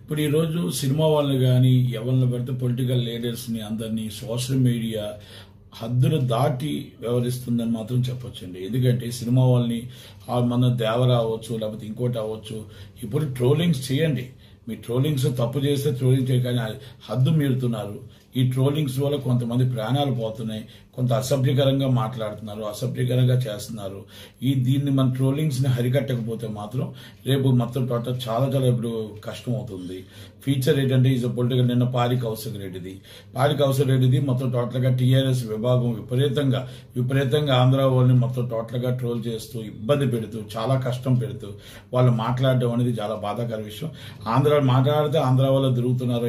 ఇప్పుడు ఈరోజు సినిమా వాళ్ళని కానీ ఎవరిని పడితే పొలిటికల్ లీడర్స్ని అందరినీ సోషల్ మీడియా హద్దులు దాటి వ్యవహరిస్తుందని మాత్రం చెప్పొచ్చండి. ఎందుకంటే సినిమా వాళ్ళని మన దేవరా అవ్వచ్చు, లేకపోతే ఇంకోటి అవ్వచ్చు, ఇప్పుడు ట్రోలింగ్స్ చేయండి. మీ ట్రోలింగ్స్ తప్పు చేస్తే ట్రోలింగ్ చేయగానే హద్దు మీరుతున్నారు. ఈ ట్రోలింగ్స్ వల్ల కొంతమంది ప్రాణాలు పోతున్నాయి, కొంత అసభ్యకరంగా మాట్లాడుతున్నారు, అసభ్యకరంగా చేస్తున్నారు. దీన్ని మన ట్రోలింగ్స్ ని హరికట్టకపోతే మాత్రం రేపు మొత్తం టోటల్ చాలా ఇప్పుడు కష్టం అవుతుంది. ఫీచర్ ఏంటంటే ఈజ్ పొలిటికల్ నిన్న పారి కౌశల్ రెడ్డిది మొత్తం టోటల్ గా టీఆర్ఎస్ విభాగం విపరీతంగా ఆంధ్ర వాళ్ళని మొత్తం టోటల్ గా ట్రోల్ చేస్తూ ఇబ్బంది పెడుతూ చాలా కష్టం పెడుతూ వాళ్ళు మాట్లాడడం అనేది చాలా బాధాకర విషయం. మాట్లాడితే ఆంధ్ర వాళ్ళు దొరుకుతున్నారు.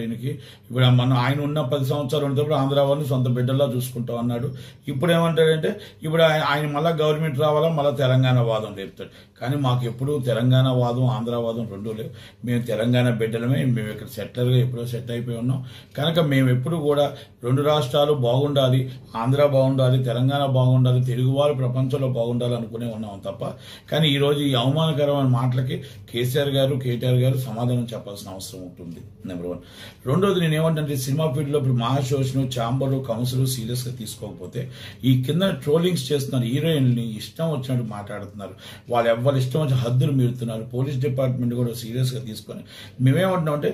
ఇప్పుడు ఆయన ఉన్న 10 సంవత్సరాలు ఉన్నప్పుడు ఆంధ్ర వాళ్ళని సొంత బిడ్డల్లా చూసుకుంటాం అన్నాడు. ఇప్పుడు ఏమంటాడంటే ఇప్పుడు ఆయన మళ్ళా గవర్నమెంట్ రావాలా, మళ్ళీ తెలంగాణ వాదం లేపుతాడు. కానీ మాకు ఎప్పుడు తెలంగాణ వాదం ఆంధ్ర వాదం రెండూ లేవు. మేము తెలంగాణ బిడ్డలమే, మేము ఇక్కడ సెటిలర్గా ఎప్పుడో సెట్ అయిపోయి ఉన్నాం. కనుక మేము ఎప్పుడు కూడా 2 రాష్ట్రాలు బాగుండాలి, ఆంధ్ర బాగుండాలి, తెలంగాణ బాగుండాలి, తెలుగువారు ప్రపంచంలో బాగుండాలి అనుకునే ఉన్నాం తప్ప. కానీ ఈ రోజు ఈ అవమానకరమైన మాటలకి కేసీఆర్ గారు, కేటీఆర్ గారు సమాధానం చెప్పాల్సిన అవసరం ఉంటుంది. నెంబర్ 1. రెండోది నేను ఏమంటే సినిమా ఫీల్డ్ లో ఇప్పుడు మహాశోషను, ఛాంబరు, కౌన్సిల్ సీరియస్ గా తీసుకోకపోతే ఈ కింద ట్రోలింగ్స్ చేస్తున్నారు. హీరోయిన్ని ఇష్టం వచ్చినట్టు మాట్లాడుతున్నారు, వాళ్ళు ఎవరు ఇష్టం వచ్చి హద్దులు మీరుతున్నారు. పోలీస్ డిపార్ట్మెంట్ కూడా సీరియస్ గా తీసుకొని మేమేమంటున్నాం అంటే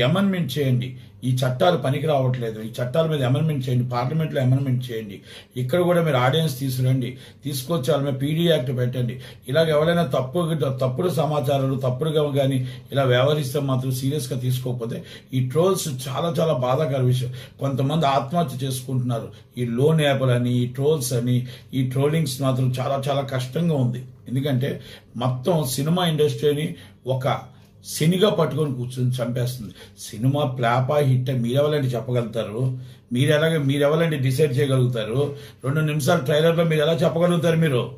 అమెండ్మెంట్ చేయండి, ఈ చట్టాలు పనికి రావట్లేదు, ఈ చట్టాల మీద అమెండ్మెంట్ చేయండి, పార్లమెంట్ లో అమెండ్మెంట్ చేయండి, ఇక్కడ కూడా మీరు ఆడియన్స్ తీసుకొచ్చి వాళ్ళ మీద పీడీ యాక్ట్ పెట్టండి. ఇలాగ ఎవరైనా తప్పుడు సమాచారాలు తప్పుడుగా కానీ ఇలా వ్యవహరిస్తే మాత్రం సీరియస్ గా తీసుకోకపోతే ఈ ట్రోల్స్ చాలా చాలా బాధాకర విషయం. కొంతమంది ఆత్మహత్య చేసుకుంటున్నారు. ఈ లోన్ యాప్లు అని, ఈ ట్రోల్స్ అని, ఈ ట్రోలింగ్స్ మాత్రం చాలా చాలా కష్టంగా ఉంది. ఎందుకంటే మొత్తం సినిమా ఇండస్ట్రీని ఒక శనిగా పట్టుకొని కూర్చొని చంపేస్తుంది. సినిమా ప్లాపా హిట్ మీరెవరండి చెప్పగలుగుతారు? మీరెవరండి డిసైడ్ చేయగలుగుతారు? 2 నిమిషాల ట్రైలర్లో మీరు ఎలా చెప్పగలుగుతారు?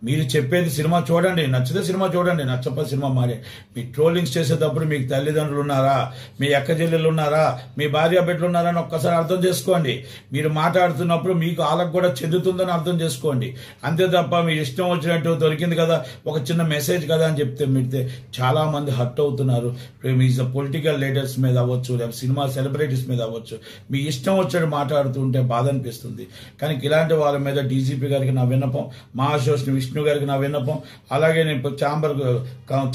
మీరు చెప్పేది సినిమా చూడండి, నచ్చితే సినిమా చూడండి, నచ్చకపోతే సినిమా మారే. మీ ట్రోలింగ్స్ చేసేటప్పుడు మీకు తల్లిదండ్రులు ఉన్నారా, మీ అక్కచెల్లెలు ఉన్నారా, మీ భార్య బిడ్డలు ఉన్నారా అని ఒక్కసారి అర్థం చేసుకోండి. మీరు మాట్లాడుతున్నప్పుడు మీకు వాళ్ళకు కూడా చెందుతుందని అర్థం చేసుకోండి. అంతే తప్ప మీరు ఇష్టం వచ్చినట్టు దొరికింది కదా, ఒక చిన్న మెసేజ్ కదా అని చెప్తే చాలా మంది హర్ట్ అవుతున్నారు. మీ పొలిటికల్ లీడర్స్ మీద అవ్వచ్చు, లేదా సినిమా సెలబ్రిటీస్ మీద అవ్వచ్చు, మీ ఇష్టం వచ్చినట్టు మాట్లాడుతుంటే బాధ అనిపిస్తుంది. కానీ ఇలాంటి వాళ్ళ మీద డీజీపీ గారికి నా విన్నపం, మహాశోషణ విష్ణు గారికి నా విన్నపం, అలాగే నేను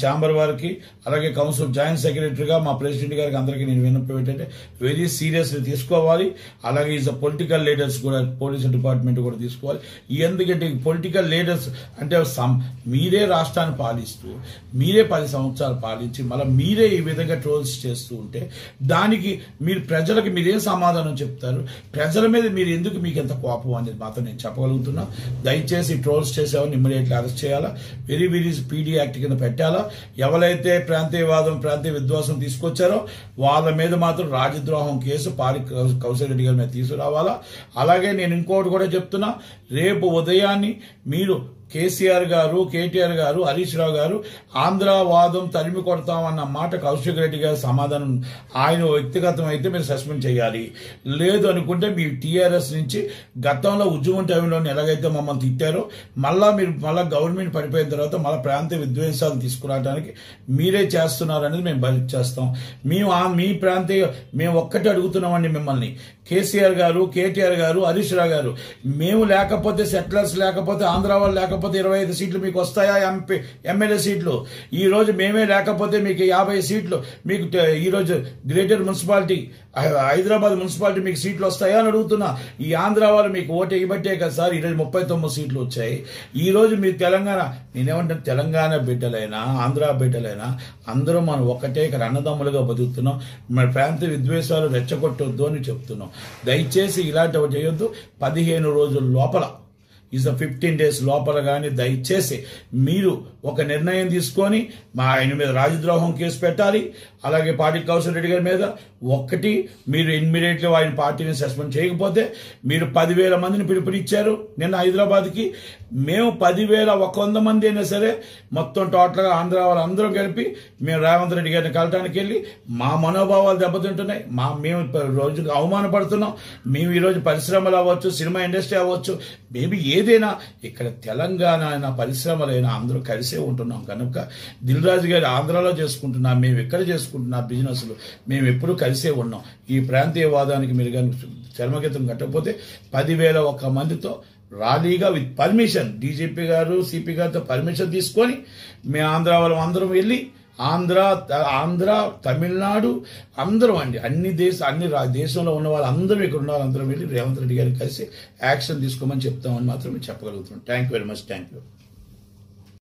ఛాంబర్ వారికి, అలాగే కౌన్సిల్ జాయింట్ సెక్రటరీగా మా ప్రెసిడెంట్ గారికి అందరికీ నేను విన్నపం ఏంటంటే వెరీ సీరియస్లీ తీసుకోవాలి. అలాగే ఈజ్ పొలిటికల్ లీడర్స్ కూడా, పోలీస్ డిపార్ట్మెంట్ కూడా తీసుకోవాలి. ఎందుకంటే పొలిటికల్ లీడర్స్ అంటే మీరే రాష్ట్రాన్ని పాలిస్తూ మీరే 10 సంవత్సరాలు పాలించి మళ్ళీ మీరే ఈ విధంగా ట్రోల్స్ చేస్తూ ఉంటే దానికి మీరు ప్రజలకు మీరేం సమాధానం చెప్తారు? ప్రజల మీద మీరు ఎందుకు మీకు ఎంత కోపం అనేది మాత్రం నేను చెప్పగలుగుతున్నా. దయచేసి ట్రోల్స్ చేసేవాడిని ఇమ్మీడియట్లీ అరెస్ట్ చేయాలా, వెరీ పీడీ యాక్ట్ కింద పెట్టాలా. ఎవరైతే ప్రాంతీయవాదం, ప్రాంతీయ విద్వాసం తీసుకొచ్చారో వాళ్ళ మీద మాత్రం రాజద్రోహం కేసు పారి కౌశల్ రెడ్డి గారి మీద తీసుకురావాలా. అలాగే నేను ఇంకోటి కూడా చెప్తున్నా, రేపు ఉదయాన్ని మీరు కేసీఆర్ గారు, కేటీఆర్ గారు, హరీష్ రావు గారు ఆంధ్రవాదం తరిమి కొడతామన్న మాట కౌశిక్ రెడ్డి గారి సమాధానం ఆయన వ్యక్తిగతం అయితే మీరు సస్పెండ్ చేయాలి. లేదు అనుకుంటే మీ టీఆర్ఎస్ నుంచి గతంలో ఉద్యమం టైంలో ఎలాగైతే మమ్మల్ని తిట్టారో మీరు మళ్ళా గవర్నమెంట్ పడిపోయిన తర్వాత మళ్ళీ ప్రాంతీయ విద్వేషాలు తీసుకురావడానికి మీరే చేస్తున్నారు అనేది మేము భరించేస్తాం. మేము ఒక్కటే అడుగుతున్నామండి మిమ్మల్ని, కేసీఆర్ గారు, కేటీఆర్ గారు, హరీష్ రావు గారు, మేము లేకపోతే సెటిలర్స్ లేకపోతే ఆంధ్ర వాళ్ళు లేకపోతే 25 సీట్లు మీకు వస్తాయా? ఎమ్మెల్యే సీట్లు ఈ రోజు మేమే లేకపోతే మీకు 50 సీట్లు, మీకు ఈ రోజు గ్రేటర్ మున్సిపాలిటీ హైదరాబాద్ మున్సిపాలిటీ మీకు సీట్లు వస్తాయా అని అడుగుతున్నా. ఈ ఆంధ్ర వాళ్ళు మీకు ఓటు ఇవ్వబట్టే కదా సార్ ఈరోజు 39 సీట్లు వచ్చాయి. ఈ రోజు మీరు తెలంగాణ, నేనేమంటే తెలంగాణ బిడ్డలైనా ఆంధ్ర బిడ్డలైనా అందరూ మనం ఒక్కటే ఇక్కడ అన్నదమ్ములుగా బతుకుతున్నాం. మన ప్రాంతీయ విద్వేషాలు రెచ్చగొట్టొద్దు అని చెప్తున్నాం. దయచేసి ఇలాంటివి చేయొద్దు. 15 రోజుల లోపల 15 days లోపల కానీ దయచేసి మీరు ఒక నిర్ణయం తీసుకొని ఆయన మీద రాజద్రోహం కేసు పెట్టాలి. అలాగే పార్టీ కౌశల్ రెడ్డి గారి మీద మీరు ఇమ్మీడియట్లీ ఆయన పార్టీని సస్పెండ్ చేయకపోతే మీరు 10,000 మందిని పిలుపునిచ్చారు నిన్న హైదరాబాద్కి. మేము 10,100 మంది అయినా సరే మొత్తం టోటల్గా ఆంధ్ర వాళ్ళందరం కలిపి మేము రేవంత్ రెడ్డి గారిని కలటానికి వెళ్ళి మా మనోభావాలు దెబ్బతింటున్నాయి. మేము రోజుకు అవమానపడుతున్నాం. మేము ఈరోజు పరిశ్రమలు అవ్వచ్చు, సినిమా ఇండస్ట్రీ అవ్వచ్చు, మేబీ ఏదైనా ఇక్కడ తెలంగాణ పరిశ్రమలైనా అందరూ కలిసి కలిసే ఉంటున్నాం కనుక దిల్ రాజు గారి ఆంధ్రాలో చేసుకుంటున్నా, మేము ఎక్కడ చేసుకుంటున్నా బిజినెస్లు మేము ఎప్పుడూ కలిసే ఉన్నాం. ఈ ప్రాంతీయవాదానికి మీరు కానీ చర్మగీతం కట్టకపోతే 10,000 మందితో ర్యాలీగా విత్ పర్మిషన్ డీజీపీ గారు సిపి గారితో పర్మిషన్ తీసుకొని మేము ఆంధ్ర వాళ్ళం అందరం వెళ్ళి ఆంధ్ర తమిళనాడు అందరం అండి అన్ని దేశంలో ఉన్న వాళ్ళందరూ ఇక్కడ ఉన్న వాళ్ళందరం వెళ్ళి రేవంత్ రెడ్డి గారిని కలిసి యాక్షన్ తీసుకోమని చెప్తామని మాత్రమే చెప్పగలుగుతున్నాం. Thank you very much. Thank you.